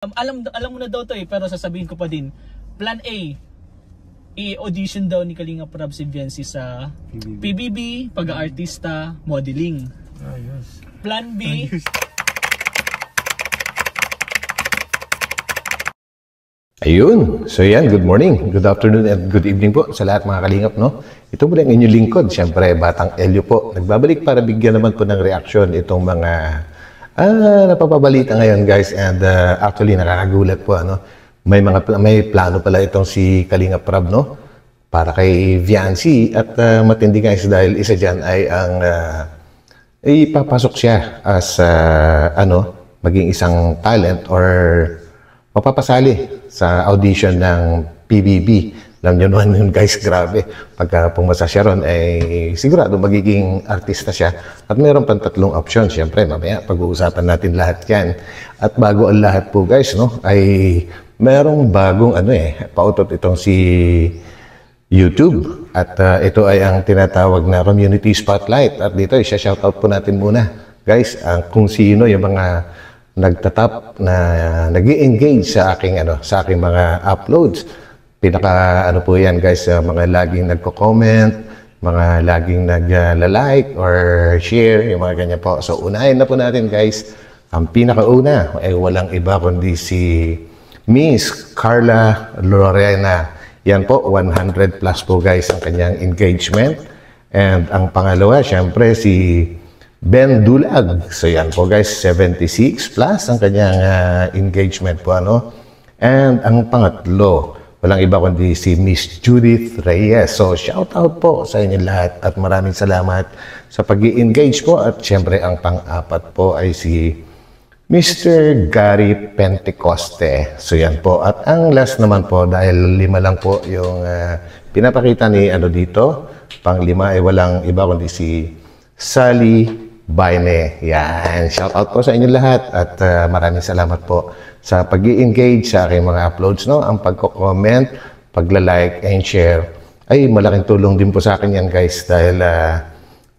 Alam mo na daw to pero sasabihin ko pa din. Plan A, i-audition daw ni Kalinga Prab si Viancy sa PBB, pag-aartista, modeling. Ayos. Plan B, Ayun. So yan, good morning, good afternoon, and good evening po sa lahat mga kalingap, no? Ito po lang inyong lingkod, siyempre, Batang Elio po. Nagbabalik para bigyan naman po ng reaksyon itong mga napapabalita ngayon, guys. And actually, nakakagulat po, ano? May plano pala itong si Kalinga Prab, no? Para kay Viancy. At matindi, guys, dahil isa dyan ay ang ipapasok siya as, maging isang talent or mapapasali sa audition ng PBB. Alam nyo naman yun, guys, grabe. Pagka pumasa siya ron, sigurado magiging artista siya. At mayroon pang tatlong option. Siyempre, mamaya pag-uusapan natin lahat yan. At bago ang lahat po, guys, no, ay mayroong bagong pautot itong si YouTube. At ito ay ang tinatawag na Community Spotlight. At dito, isa-shoutout po natin muna, guys, kung sino yung mga nagtatap na nag-i-engage sa aking mga uploads. Pinaka po yan, guys, mga laging nagko-comment, mga laging nagla-like or share, yung mga ganyan po. So unahin na po natin, guys. Ang pinakauna ay walang iba kundi si Miss Carla Lorena. Yan po, 100 plus po, guys, ang kanyang engagement. And ang pangalawa, syempre si Ben Dulag. So yan po, guys, 76 plus ang kanyang engagement po, ano. And ang pangatlo, walang iba kundi si Miss Judith Reyes. So shout out po sa inyo lahat at maraming salamat sa pag-i-engage po. At syempre ang pang-apat po ay si Mr. Gary Pentecoste. So yan po. At ang last naman po, dahil 5 lang po yung pinapakita ni dito, pang-5 ay walang iba kundi si Sally Baine. Yan. Shout out po sa inyo lahat at maraming salamat po sa pag-i-engage sa aking mga uploads, no? Ang pagko-comment, pagla-like and share ay malaking tulong din po sa akin yan, guys, dahil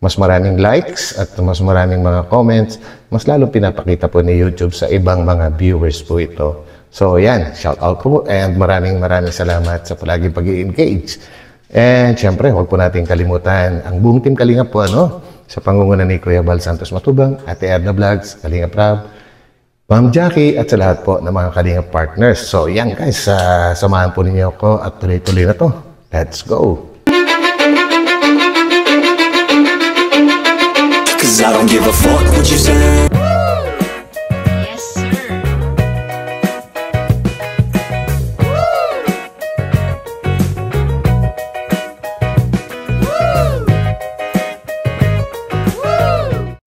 mas maraming likes at mas maraming mga comments, mas lalo pinapakita po ni YouTube sa ibang mga viewers po ito. So yan, shout out po and maraming salamat sa palaging pag-i-engage. And syempre, huwag po natin kalimutan ang buong team Kalingap po, sa pangunguna ni Kuya Bal Santos Matubang, Ate Edna Vlogs, Kalinga Prab, Ma'am Jackie, at sa lahat po ng mga Kalinga partners. So yan, guys, samahan po ninyo ako at tuloy-tuloy na to. Let's go! Cause I don't give a fuck what you say. yes sir.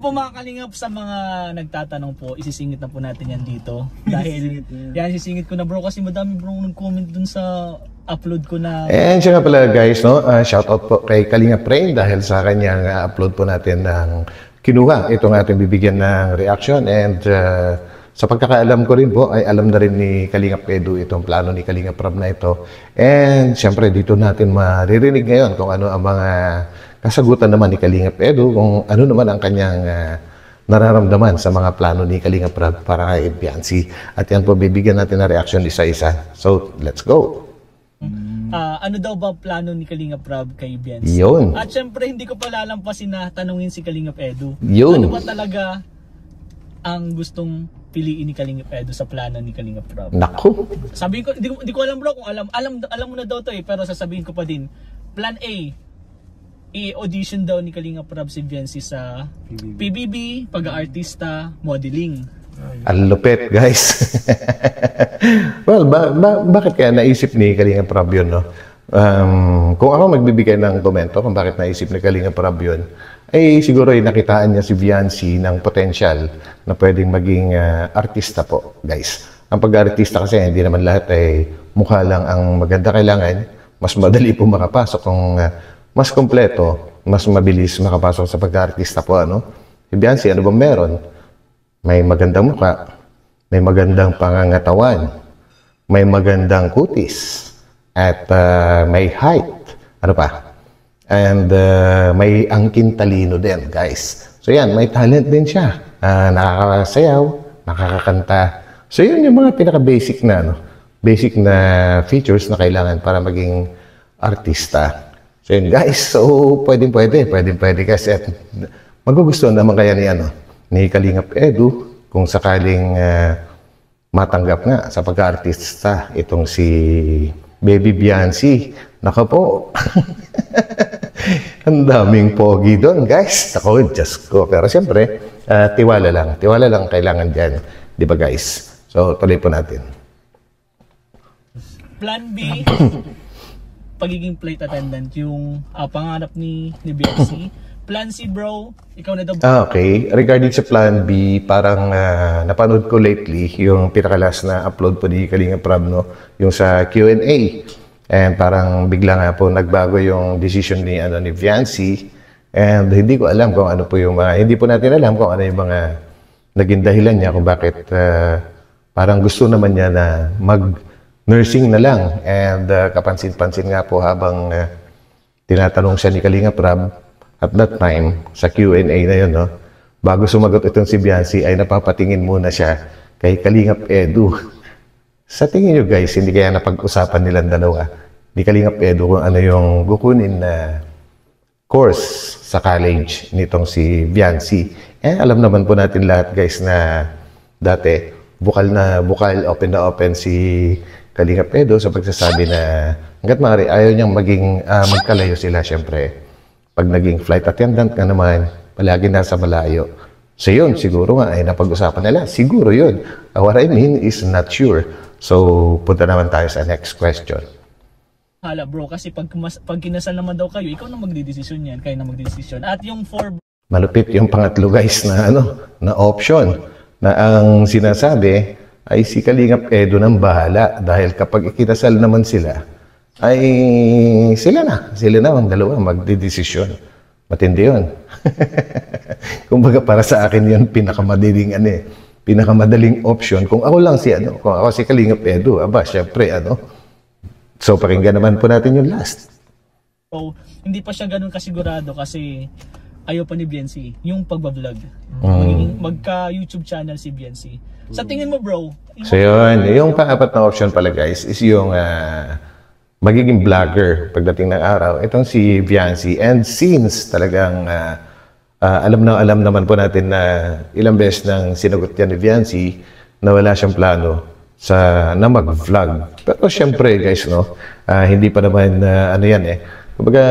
Po mga Kalingap, sa mga nagtatanong po, isisingit na po natin yan dito. Dahil yan, sisingit ko na, bro, kasi madami, bro, nag-comment dun sa upload ko na. And siya nga pala, guys, no? Shoutout po kay Kalinga Brain dahil sa kanyang upload po natin ng kinuha. Itong ating bibigyan ng reaction. And sa pagkakaalam ko rin po, ay alam na rin ni Kalinga Edu itong plano ni Kalinga Prab na ito. And siyempre, dito natin maririnig ngayon kung ano ang mga kasagutan naman ni Kalinga Edu, kung ano naman ang kanyang nararamdaman sa mga plano ni Kalinga Prab para kay Viancy. At yan po, bibigyan natin ng reaction isa-isa. So, let's go! Ano daw ba plano ni Kalinga Prab kay Viancy? Yun. At syempre, hindi ko pa lalampasin na tanungin si Kalinga Edu. Yun. Ano ba talaga ang gustong piliin ni Kalinga Edu sa plano ni Kalinga Prab? Naku! Sabihin ko, hindi ko alam, bro, kung alam mo na daw to pero sasabihin ko pa din. Plan A, i-audition daw ni Kalinga Prab si Viancy sa PBB, pag-aartista, modeling. Ang lupit, guys. Well, bakit kaya naisip ni Kalinga Prab yun, no? Kung ako magbibigay ng komento kung bakit naisip ni Kalinga Prab yun, ay siguro ay nakitaan niya si Viancy ng potential na pwedeng maging artista po, guys. Ang pag-artista kasi, hindi naman lahat ay mukha lang ang maganda. Kailangan, mas madali po makapasok kung mas kompleto, mas mabilis makapasok sa pag-artista po, Si Viancy, ano bang meron? May magandang mukha, may magandang pangangatawan, may magandang kutis, at may height. Ano pa? And may angkin talino din, guys. So yan, may talent din siya. Nakakasayaw, nakakakanta, So yun yung mga pinaka-basic na, basic na features na kailangan para maging artista. So yun guys, so pwede kasi at magugustuhan naman kaya ni Kalingap Edu kung sakaling matanggap nga sa pagka-artista itong si Baby Biancy. Naka po. Ang daming pogi doon, guys. Ako, Diyos ko. Pero siyempre, tiwala lang. Tiwala lang kailangan dyan. Di ba, guys? So, tuloy po natin. Plan B, pagiging flight attendant, yung pangarap ni BFC. Plan C, bro, ikaw na daw. Okay. Regarding sa Plan B, parang napanood ko lately yung pinakalas na upload po ni Kalinga Prab, no? Yung sa Q&A. And parang bigla nga po nagbago yung decision ni Viancy. And hindi ko alam kung ano po yung hindi po natin alam kung ano yung mga naging dahilan niya kung bakit parang gusto naman niya na mag-nursing na lang. And kapansin-pansin nga po habang tinatanong siya ni Kalinga Prab, at that time, sa Q&A na yun, no, bago sumagot itong si Biancy, ay napapatingin muna siya kay Kalingap Edu. Sa tingin nyo guys, hindi kaya napag-usapan nilang dalawa ni Kalingap Edu kung ano yung kukunin na course sa college nitong si Biancy. Alam naman po natin lahat guys na dati, bukal open na open si Kalingap Edu sa pagsasabi na hanggat maaari ayaw niyang magkalayo sila syempre. Pag naging flight attendant ka naman, palagi nasa malayo. So yun, siguro nga ay napag-usapan nila. Siguro yun. What I mean is not sure. So, punta naman tayo sa next question. Hala bro, kasi pag kinasal naman daw kayo, ikaw na magdidesisyon yan, kayo na magdidesisyon. At yung 4... Malupit yung pangatlo guys na option. Na ang sinasabi ay si Kalingap Edu nang bahala. Dahil kapag ikinasal naman sila, ay sila na ang dalawa magdidesisyon. Matindi yun. Kumbaga para sa akin yun pinakamadaling option. Kung ako lang kung ako si Kalingap Edu, syempre So pakinggan naman po natin yung last. So, hindi pa siya ganun kasigurado kasi ayaw pa ni Biancy yung pagbablog. Magka-YouTube channel si Biancy. Sa tingin mo bro? So yun, yung pang-apat na option pala guys is yung magiging vlogger pagdating ng araw. Itong si Biancy. And since talagang alam naman po natin na ilang beses nang sinagot yan ni Biancy na wala siyang plano na mag-vlog. Pero syempre guys, hindi pa naman kumbaga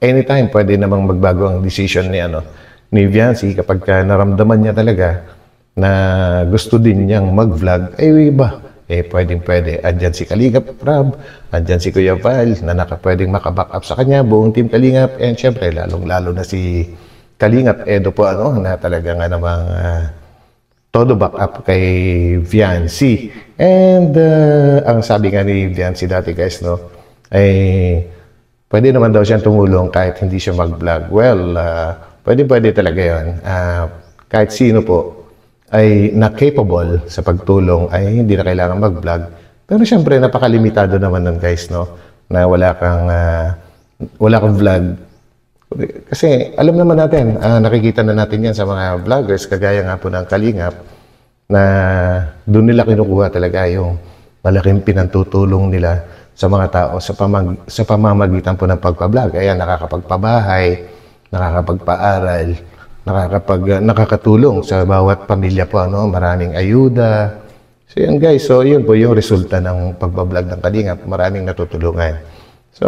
anytime pwede namang magbago ang decision ni Biancy kapag naramdaman niya talaga na gusto din niyang mag-vlog. Pwede. Andyan si Kalingap Prab, andyan si Kuya Val na pwedeng makaback up sa kanya, buong team Kalingap, and syempre lalong-lalo na si Kalingap Edu po na talaga nga namang todo back up kay Viancy. And ang sabi nga ni Viancy dati guys, ay pwede naman daw siyang tumulong kahit hindi siya mag-vlog. Well, pwede talaga yun. Kahit sino po ay na-capable sa pagtulong ay hindi na kailangan mag-vlog. Pero syempre, napakalimitado naman nun guys, na wala kang vlog. Kasi alam naman natin, nakikita na natin yan sa mga vloggers, kagaya nga po ng Kalingap, na doon nila kinukuha talaga yung malaking pinantutulong nila sa mga tao sa pamamagitan po ng pagpa-vlog. Ayan, nakakapagpabahay, nakakapagpaaral, nakakatulong sa bawat pamilya po, maraming ayuda. So yan guys, so yun po yung resulta ng pagbablog ng Kalingap, maraming natutulungan. So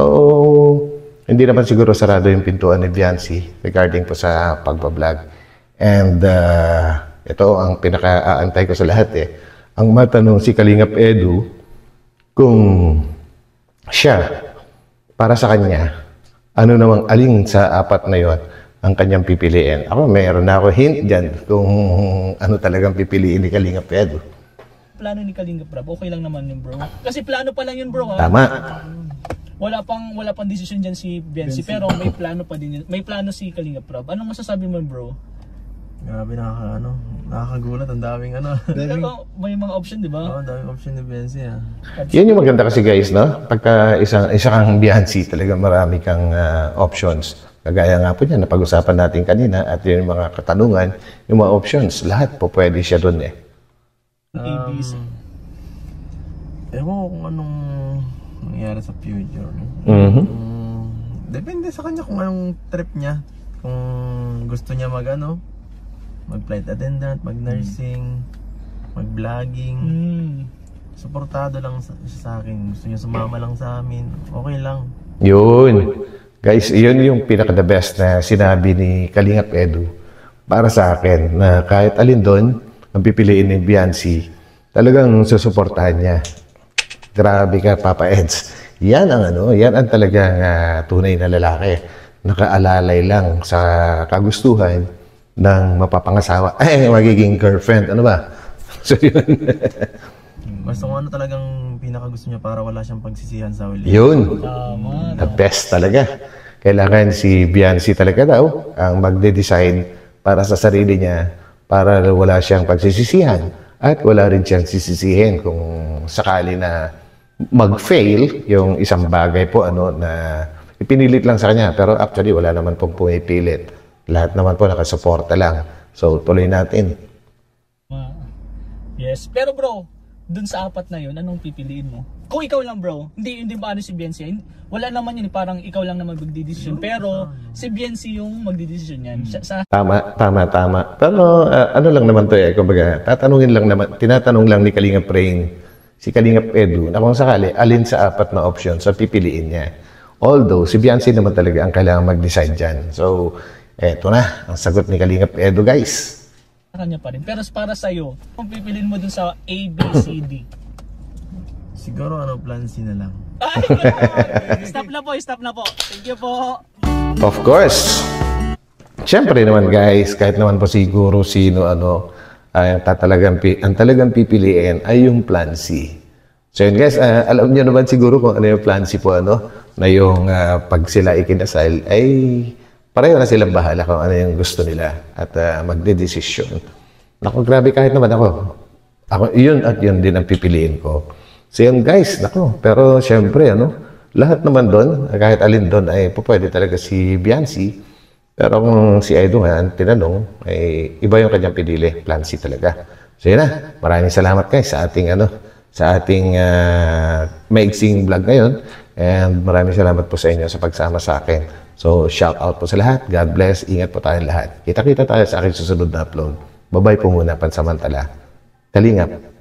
hindi naman siguro sarado yung pintuan ni Viancy regarding po sa pagbablog. And ito ang pinaka-aantay ko sa lahat ang matanong si Kalingap Edu kung siya, para sa kanya, ano namang alin sa apat na yon ang kanyang pipiliin. Ako, mayroon na ako hint dyan kung ano talagang pipiliin ni Kalingap Edu. Plano ni Kalingap Prab, okay lang naman yun bro. Kasi plano pa lang yun bro. Tama. Wala pang decision dyan si Biancy, pero may plano pa din yun. May plano si Kalingap Prab. Anong masasabi mo bro? Grabe, nakakagulat, ang daming Pero may mga option, di ba? Oo, daming option ni Biancy Yan yung maganda kasi guys, pagka isa kang Biancy, talagang marami kang options. Kagaya nga po niya, napag-usapan natin kanina at yung mga katanungan, yung mga options, lahat po pwede siya doon ABC. Ewan ko kung anong nangyayari sa future. Mhm. Depende sa kanya kung anong trip niya. Kung gusto niya mag-flight attendant, mag-nursing, mag-vlogging. Suportado lang siya sa akin. Gusto niya sumama lang sa amin. Okay lang. Yun. Guys, yun yung pinaka-the best na sinabi ni Kalingap Edu para sa akin na kahit alin doon ang pipiliin ni Biancy, talagang susuportahan niya. Grabe ka, Papa Eds. Yan ang talagang tunay na lalaki. Nakaalalay lang sa kagustuhan ng mapapangasawa. Ay, magiging girlfriend. Ano ba? So, yun. Basta kung ano talagang pinakagusto niya para wala siyang pagsisihan sa uli. Yun. Tama. The best talaga. Kailangan si Biancy talaga daw ang magde-decide para sa sarili niya para wala siyang pagsisisihan at wala rin siyang sisisihin kung sakali na mag-fail yung isang bagay po na ipinilit lang sa kanya. Pero actually wala naman pong pumipilit. Lahat naman po nakasuporta lang. So tuloy natin. Yes. Pero bro, dun sa apat na yun, anong pipiliin mo? Kung ikaw lang bro, hindi ba si Biancy? Wala naman yun, parang ikaw lang naman magdidesisyon. Pero si Biancy yung magdidesisyon yan. Tama. Pero ano lang naman to kumbaga, tinatanong lang ni Kalingap Rain, si Kalingap Edu, na kung sakali, alin sa apat na options sa pipiliin niya. Although, si Biancy naman talaga ang kailangan mag-decide dyan. So, eto na, ang sagot ni Kalingap Edu, guys. Kanya pa rin. Pero para sa'yo, kung pipiliin mo dun sa A, B, C, D. Siguro plan C na lang. Ay, stop na po. Thank you po. Of course. Siyempre naman guys, kahit naman po siguro sino ang talagang pipiliin ay yung plan C. So yun guys, alam niyo naman siguro kung ano yung plan C po na yung pag sila ikinasal ay pareho na silang bahala kung ano yung gusto nila at magdedesisyon. Naku, grabe kahit naman ako yun at yun din ang pipiliin ko. So yun guys, naku, pero syempre lahat naman doon, kahit alin doon ay pwede talaga si Biancy. Pero kung si Edu nga ang tinanong, ay iba yung kanyang pinili, plan C talaga. So yun na, maraming salamat guys sa ating maigsing vlog ngayon. And maraming salamat po sa inyo sa pagsama sa akin. So shout out po sa lahat, God bless, ingat po tayong lahat. Kita-kita tayo sa aking susunod na upload. Bye-bye po muna pansamantala. Kalingap.